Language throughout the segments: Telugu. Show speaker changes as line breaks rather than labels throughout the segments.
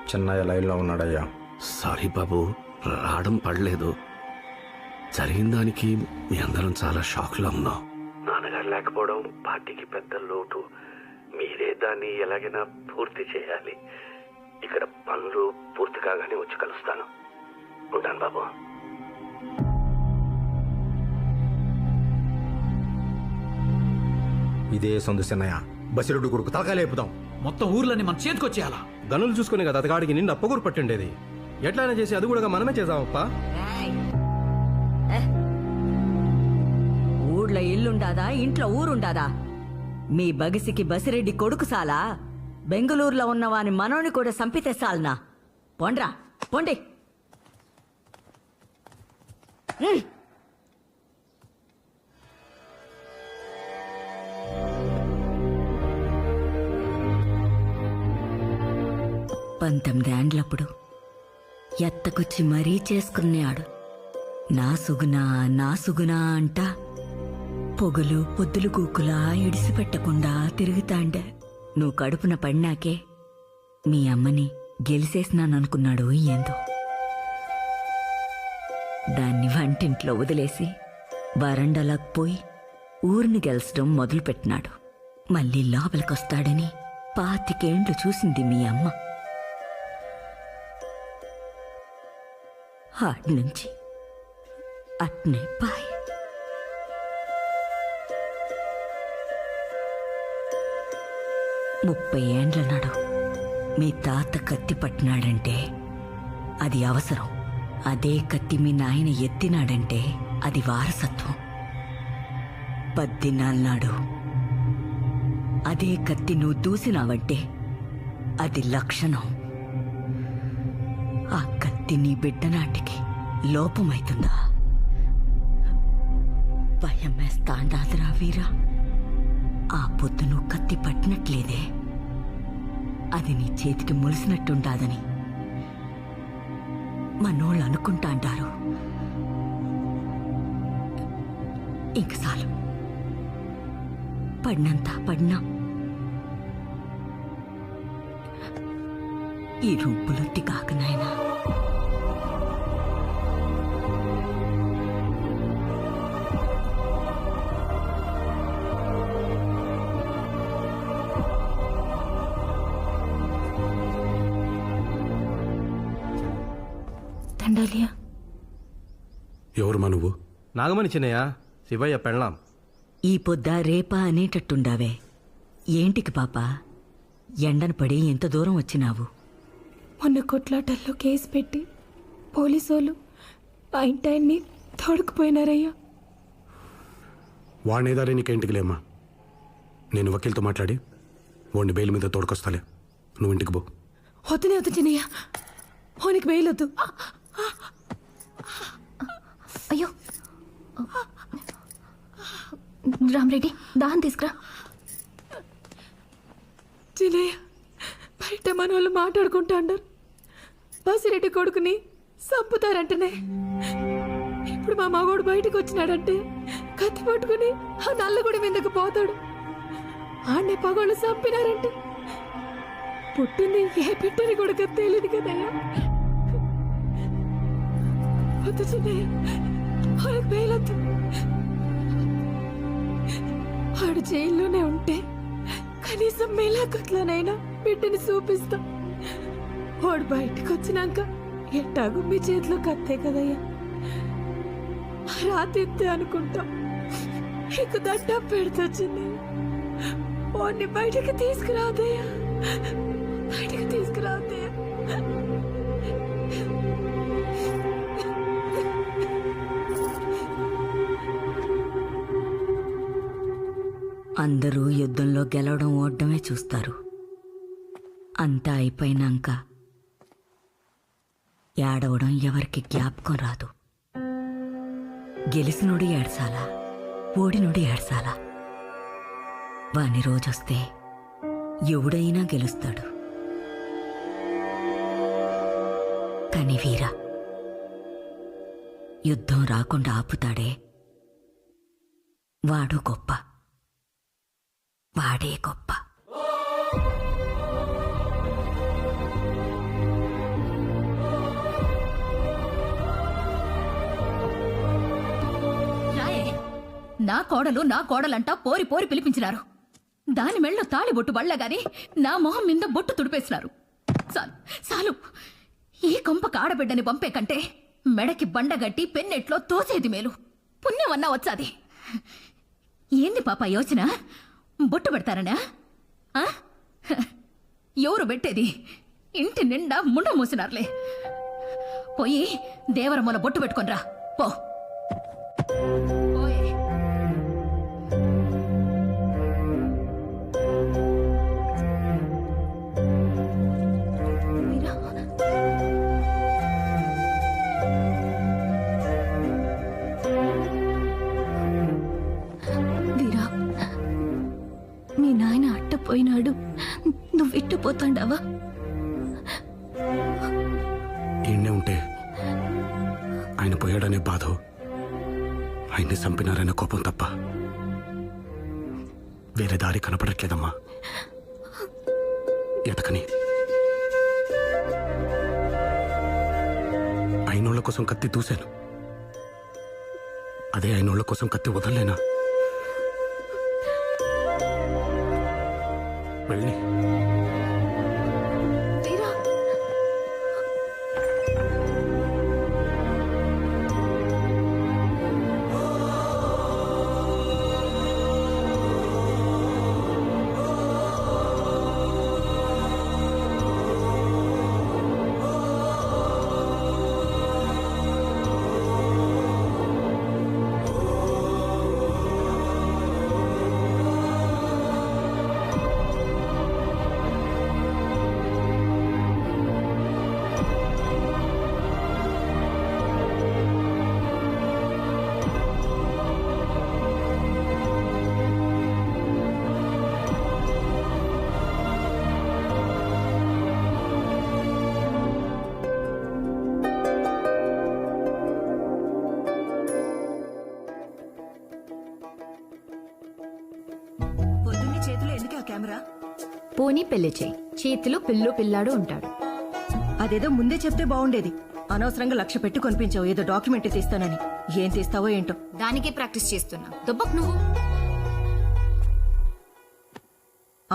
చెన్నయ్య లైన్లో ఉన్నాడయ్యా.
సారీ బాబు, రావడం పడలేదు. జరిగిన దానికి మీ అందరం చాలా షాక్లో ఉన్నాం. నాన్నగారు లేకపోవడం పార్టీకి పెద్ద లోటు. మీరే దాన్ని ఎలాగైనా పూర్తి చేయాలి. ఇక్కడ పనులు పూర్తి కాగానే వచ్చి కలుస్తాను. ఉంటాను బాబు.
ఇదే సందు చెన్నయ్య, బసిరెడ్డి కొడుకు తలకాయ లేపుదాం.
మొత్తం ఊర్లన్నీ మన చేతికొచ్చేయాలా?
గనులు చూసుకుని కదా అతగాడికి నిండు అప్పగూరు పట్టిండేది. ఎట్లయినా చేసి అది కూడా మనమే చేద్దామప్పా.
ఊళ్ళో ఇల్లుండాదా, ఇంట్లో ఊరుండాదా? మీ బగిసికి బసిరెడ్డి కొడుకు సాలా? బెంగళూరులో ఉన్నవాని మనోని కూడా సంపితే సాల్నా? పొండ్రా పొండి. పంతొమ్మిదేండ్లప్పుడు ఎత్తకొచ్చి మరీ చేసుకున్నాడు. నా సుగునా అంట పొగలు పొద్దులు కూకులా ఇడిసిపెట్టకుండా తిరుగుతాండే. నువ్వు కడుపున పడినాకే మీ అమ్మని గెలిసేసినాననుకున్నాడు ఏందో. దాన్ని వంటింట్లో వదిలేసి వరండాలకు పోయి ఊరిని గెలిచడం మొదలుపెట్టినాడు. మళ్ళీ లోపలికొస్తాడని 25 ఏండ్లు చూసింది మీ అమ్మ. ఆడ్నుంచి అట్నే పాయ్. ముప్పై ఏండ్ల నాడు మీ తాత కత్తి పట్టినాడంటే అది అవసరం. అదే కత్తి మీ నాయన ఎత్తినాడంటే అది వారసత్వం. 10 దినాల నాడు అదే కత్తి నువ్వు దూసినావంటే అది లక్షణం. ఆ కత్తి నీ బిడ్డ నాటికి లోపమైతుందా? భయమేస్తాండాదిరా వీరా. ఆ పొద్దు నువ్వు కత్తి పట్టినట్లేదే, అది నీ చేతికి ములిసినట్టుండాదని మనోళ్ళు అనుకుంటా అంటారు. ఇంక చాలు, పడినంత పడినా. ఈ రొంపులొత్తి కాక నాయనా.
దండాలియా.
ఎవరు మా నువ్వు?
నాగమణి చిన్నయ్య, శివయ్య పెళ్ళాం.
ఈ పొద్దా రేపా అనేటట్టుండావే. ఏంటికి పాపా ఎండను పడి ఎంత దూరం వచ్చినావు?
మొన్న కొట్లాటల్లో కేసు పెట్టి పోలీసోళ్ళు ఆ ఇంటాయన్ని తోడుకుపోయినారయ్యా.
వాడినేదారే నీకేంటికి లేమ్మా. నేను వకీల్తో మాట్లాడి వాడిని బెయిల్ మీద తోడుకొస్తాలే. నువ్వు ఇంటికి పో.
వద్దునే వద్దు చిన్నయ్య, వానికి బెయిలొద్దు.
అయ్యో రామరెడ్డి, దాహం తీసుకురా.
చిన్నయ్య, బయట మన వాళ్ళు మాట్లాడుకుంటా అన్నారు బసిరెడ్డి కొడుకుని చంపుతారంటనే. ఇప్పుడు మా మగోడు బయటకు వచ్చినాడంటే కత్తి పట్టుకుని ఆ నల్లగుడి మీదకు పోతాడు. ఆడనే పగోళ్ళు చంపినారంటే పుట్టింది ఏ పిట్టని కొడుకు తెలియదు కదయ్యా. వద్దు చిన్నయ్య, వాళ్ళకి బెయిలొద్దు. వాడు జైల్లోనే ఉంటే కనీసం మేలాకట్లోనైనా బిడ్డని చూపిస్తాం. వాడు బయటకు వచ్చినాక ఎట్టాగు మీ చేతిలో కత్తే కదయ్యా. రాతిత్తే అనుకుంటాం. నీకు దండం పెడుతొచ్చింది. వాడిని బయటకు తీసుకురాదయ్యా, బయటకు తీసుకురాదయ్యా.
అందరూ యుద్ధంలో గెలవడం ఓడమే చూస్తారు. అంతా అయిపోయినాక ఏడవడం ఎవరికి జ్ఞాపకం రాదు. గెలిసినోడు ఏడ్సాలా, ఓడినోడు ఏడ్సాలా? వాని రోజొస్తే ఎవడైనా గెలుస్తాడు. కాని వీరా, యుద్ధం రాకుండా ఆపుతాడే వాడు గొప్ప, వాడే గొప్ప.
నా కోడలంటా పోరి పోరి పిలిపించినారు. దాని మెళ్ళో తాళి బొట్టు బళ్ళగాని నా మొహం మీద బొట్టు తుడిపేసినారు. చాలు ఈ కొంపకు ఆడబిడ్డని పంపే కంటే మెడకి బండగట్టి పెన్నెట్లో తోసేది మేలు. పుణ్యమన్నా వచ్చాది. ఏంది పాప యోచన? బొట్టు పెడతారనా? ఆ? ఎవరు పెట్టేది? ఇంటి నిండా ముండ మూసినారులే. పోయి దేవరమ్మల బొట్టు పెట్టుకొనిరా పో. పోయే. మీరా? వీరా, మీ నాయన అట్టపోయినాడు, నువ్వు ఇట్టుపోతాండావా?
ఈయనే ఉంటే ఆయన పోయాడనే బాధ, ఆయన్ని చంపినారనే కోపం తప్ప వేరే దారి కనపడట్లేదమ్మా. ఎతకని అయినోళ్ల కోసం కత్తి దూశాను, అదే అయినోళ్ల కోసం కత్తి వదలలేనా? వెళ్ళి
వీరా,
పొద్దున్నే చేతిలో ఎందుకు ఆ కెమెరా?
పోనీ పెళ్లి చేయి, చేతిలో పిల్లాడు ఉంటాడు.
అదేదో ముందే చెప్తే బాగుండేది. అనవసరంగా 1,00,000 పెట్టి కొనిపించావు ఏదో డాక్యుమెంట్ తీస్తానని. ఏం తీస్తావో ఏంటో.
దానికే ప్రాక్టీస్ చేస్తున్నా. దొబ్బక్ నువ్వు.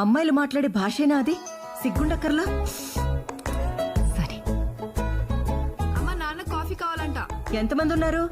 అమ్మాయిలు మాట్లాడే భాషేనా అది? సిగ్గుండక్కర్లా?
సరే.
అమ్మ నాన్న కాఫీ కావాలంట.
ఎంతమంది ఉన్నారు?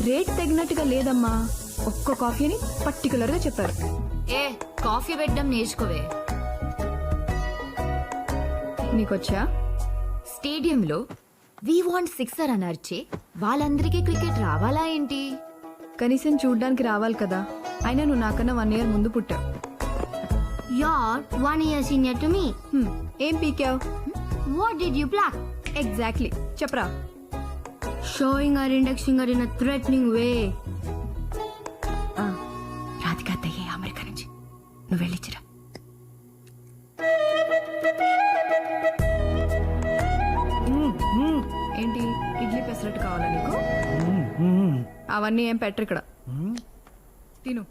రేట్ తగినట్టుగా లేదమ్మా. ఒక్క కాఫీని పర్టికులర్ గా చెప్పారు.
ఏ కాఫీ పెట్టడం నేర్చుకోవే.
నీకొచ్చా?
స్టేడియంలో వి వాంట్ సిక్సర్ అని అరిచే వాళ్ళందరికీ క్రికెట్ రావాలా ఏంటి?
కనీసం చూడ్డానికి రావాలి కదా. అయినా నువ్వు నాకన్నా 1 year ముందు పుట్టావు.
You're 1 year senior to me.
ఏం పీకావు?
What did you pluck?
Exactly చెప్పరా.
Showing our index finger in a threatening way.
Radhika అత్తయ్యే అమెరికా నుంచి. నువ్వు వెళ్ళిచ్చిరా.
ఏంటి ఇడ్లీ పెసరట్టు కావాలా నీకు? అవన్నీ ఏం పెట్టరు ఇక్కడ. తిను.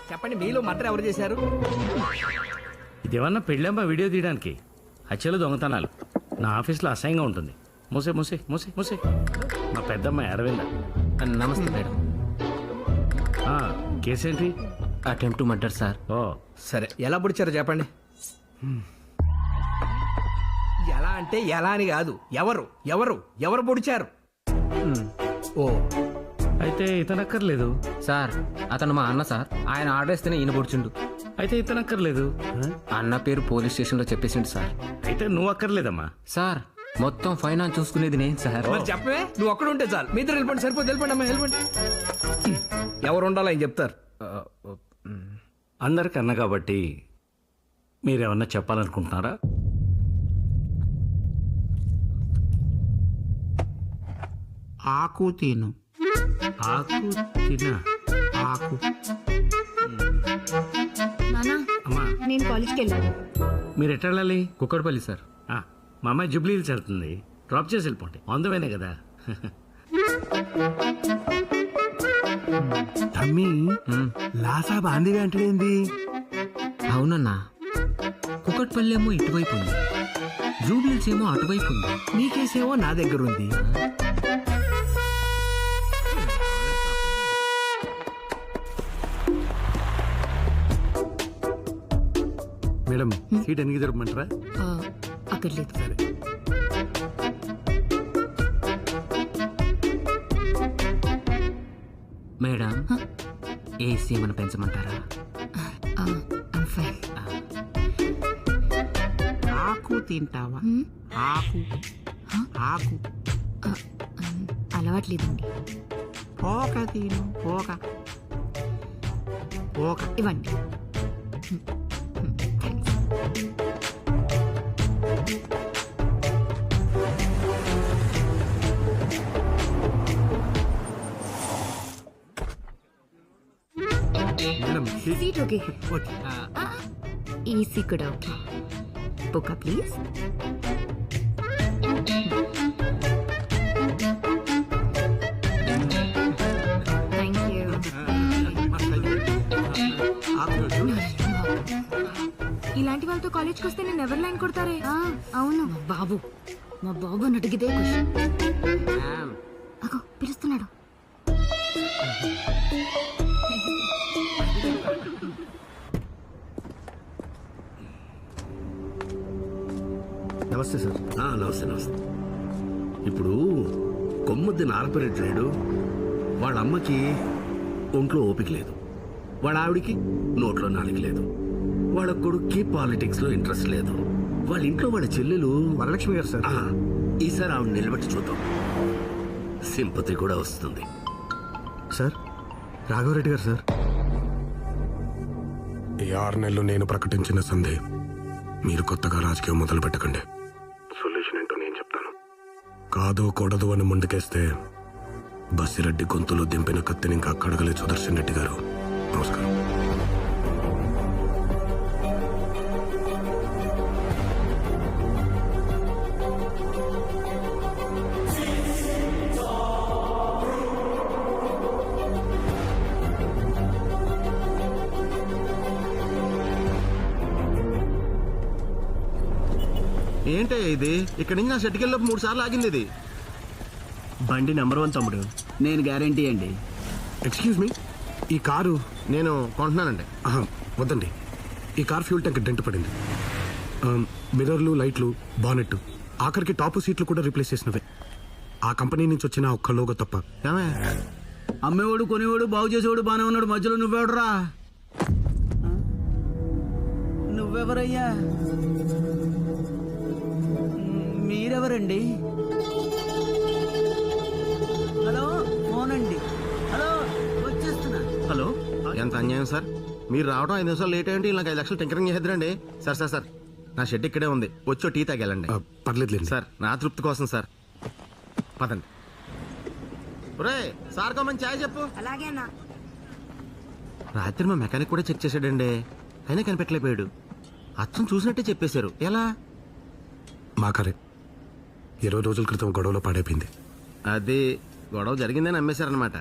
చెప్పండి, మీలో మర్డర్ ఎవరు చేశారు?
ఇదేమన్నా పెళ్ళమ్మా వీడియో తీయడానికి? హత్యలు దొంగతనాలు నా ఆఫీస్లో అసహ్యంగా ఉంటుంది. మూసే మూసే మూసే మూసే. మా పెద్దమ్మాయి అరవింద.
నమస్తే మేడం.
కేసేంటి?
Attempt to murder sir.
ఓ
సరే, ఎలా పుడిచారో చెప్పండి. ఎలా అంటే ఎలా అని కాదు, ఎవరు ఎవరు ఎవరు పొడిచారు? ఓ
అయితే ఇతనక్కర్లేదు.
సార్ అతను మా అన్న సార్. ఆయన ఆర్డర్ ఇస్తేనే ఈయన పొడిచిండు.
అయితే ఇతనక్కర్లేదు.
అన్న పేరు పోలీస్ స్టేషన్లో చెప్పేసిండు సార్.
అయితే నువ్వు అక్కర్లేదమ్మా.
సార్ మొత్తం ఫైనాన్స్ చూసుకునేది నేను సార్.
మరి చెప్పవే, నువ్వు ఒక్కడ ఉంటే చాలు. మీ ఇద్దరు వెళ్ళిపోండి, సరిపోతే వెళ్ళిపోండి అమ్మా, వెళ్ళిపోండి. ఎవరు ఉండాలో ఆయన చెప్తారు.
అందరికి అన్న కాబట్టి మీరేమన్నా చెప్పాలనుకుంటున్నారా?
ఆకు తిను.
ఆకు తినా?
ఆకు.
నానా,
అమ్మా
నేను కాలేజ్కి వెళ్ళాను.
మీరు ఎట్లా వెళ్ళాలి?
కుక్కడపల్లి సార్.
మా అమ్మాయి జూబ్లీ హిల్స్ వెళ్తుంది. డ్రాప్ చేసి వెళ్ళిపోండి. అందమైనా కదా.
తమ్మి లాసా బాందివి అంటేంది?
అవునన్నా, కుక్కడపల్లి ఏమో ఇటువైపు ఉంది, జూబ్లీస్ ఏమో అటువైపు ఉంది.
నీ కేసేమో నా దగ్గర ఉంది.
మేడం సీట్ ఎన్ని జరపమంటారా?
అక్కర్లేదు.
సరే.
మేడం ఏసీ ఏమైనా పెంచమంటారా?
ఫైన్.
ఆకు తింటావా? ఆకు ఆకు
అలవాట్లేదండి.
పోక తిను. పోక పోక
ఇవ్వండి. Thanks.
Madam
seat okay.
Okay.
Easy కూడా okay. Book please. Thank you.
ఇలాంటి వాళ్ళతో కాలేజ్కి వస్తే నేను ఎవరు లైన్ కొడతారే?
అవును. మా బాబు అని అడిగితే క్వశ్చన్. అగో పిలుస్తున్నాడు.
నమస్తే సార్. నమస్తే నమస్తే. ఇప్పుడు కొమ్ముద్ది నారపరెడ్డి లేడు. వాళ్ళ అమ్మకి ఒంట్లో ఓపిక లేదు. వాళ్ళ ఆవిడికి నోట్లో నాలుగు లేదు. వాళ్ళ కొడుక్కి పాలిటిక్స్ లో ఇంట్రెస్ట్ లేదు. వాళ్ళ ఇంట్లో వాళ్ళ చెల్లెలు వరలక్ష్మి గారు సార్. ఈసారి ఆవిడ నిలబెట్టి చూద్దాం. సింపతి కూడా వస్తుంది.
సార్ రాఘవరెడ్డి గారు సార్. ఈ 6 నెలలు నేను ప్రకటించిన సందే మీరు కొత్తగా రాజకీయం మొదలు పెట్టకండి. సొల్యూషన్ ఏంటో నేను చెప్తాను. కాదు కూడదు అని ముందుకేస్తే బస్సిరెడ్డి గొంతులో దింపిన కత్తిని ఇంకా కడగలే సుదర్శన్ రెడ్డి గారు. నమస్కారం.
ఏంటే ఇది? ఇక్కడి నుంచి నా షెట్కి వెళ్ళి 3 సార్లు ఆగింది ఇది.
బండి నెంబర్ 1 తమ్ముడు. నేను గ్యారంటీ అండి.
ఎక్స్క్యూజ్ మీ, ఈ కారు
నేను కొంటున్నానండి.
వద్దండి. ఈ కార్ ఫ్యూల్ ట్యాంక్ డెంట్ పడింది. మిర్రర్లు, లైట్లు, బానెట్, ఆఖరికి టాప్ సీట్లు కూడా రీప్లేస్ చేసినవే. ఆ కంపెనీ నుంచి వచ్చిన ఒక్క లోగో తప్ప.
అమ్మేవాడు కొనేవాడు బాగు చేసేవాడు బానే ఉన్నాడు. మధ్యలో నువ్వెవడరా? నువ్వెవరయ్యా? మీరెవరండి? హలో, ఫోన్ అండి. హలో, వచ్చేస్తున్నా.
హలో, ఎంత అన్యాయం సార్. మీరు రావడం 5 నిమిషాలు లేట్ అయ్యండి. నాకు 5 లక్షలు టింకరింగ్ చేద్దరండి. సార్ సార్ సార్ నా షెడ్ ఇక్కడే ఉంది. వచ్చో టీ తాగెళ్ళండి.
పర్లేదు
సార్, నా తృప్తి కోసం సార్. పదండి. ఒరే సార్ కమ్మని ఛాయ్ చెప్పు.
అలాగేనా?
రాత్రి మా మెకానిక్ కూడా చెక్ చేశాడండి. అయినా కనిపెట్టలేకపోయాడు. అచ్చం చూసినట్టే చెప్పేశారు. ఎలా?
మా కారే 20 రోజుల క్రితం గొడవలో పాడైపోయింది.
అది గొడవ జరిగిందని అమ్మేశారనమాట.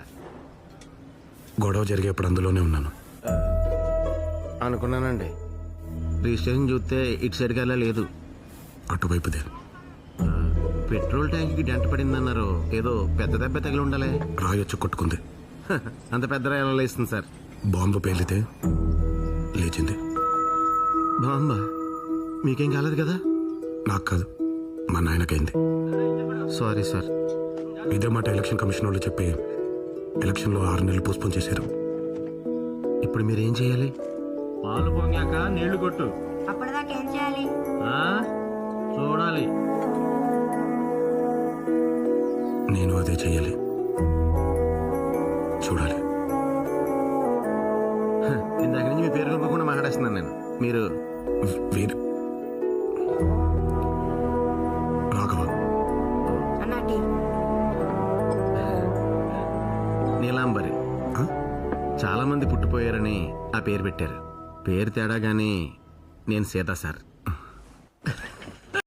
గొడవ జరిగేప్పుడు అందులోనే ఉన్నాను.
అనుకున్నానండి. రిజిస్ట్రేషన్ చూస్తే ఇటు సైడ్ గల్లా లేదు,
అటువైపుదే.
పెట్రోల్ ట్యాంక్కి డెంట పడిందన్నారు. ఏదో పెద్ద దెబ్బ తగిలి ఉండాలి.
రాయొచ్చు కొట్టుకుంది.
అంత పెద్ద రాయలో లేస్తుంది సార్.
బాంబు పేలితే లేచింది.
బాంబా? మీకేం కాలేదు కదా?
నాకు కాదు, మా నాయనకైంది.
Sorry sir.
ఇదే మాట ఎలక్షన్ కమిషన్ వాళ్ళు చెప్పి ఎలక్షన్లో 6 నెలలు పోస్ట్పోన్ చేశారు.
ఇప్పుడు మీరేం చేయాలి?
పాలు పొంగాక నీళ్లు కొట్టు.
అప్పటిదాకా ఏం చేయాలి?
చూడాలి.
నేను అదే చెయ్యాలి. చూడాలి.
ఇందాక నుంచి మీ పేరు కలపకుండా మాట్లాడేస్తున్నాను నేను. మీరు
వీరు రాఘవ.
నీలాంబరి. చాలా మంది పుట్టిపోయారని ఆ పేరు పెట్టారు. పేరు తేడా గానీ నేను సీత సార్.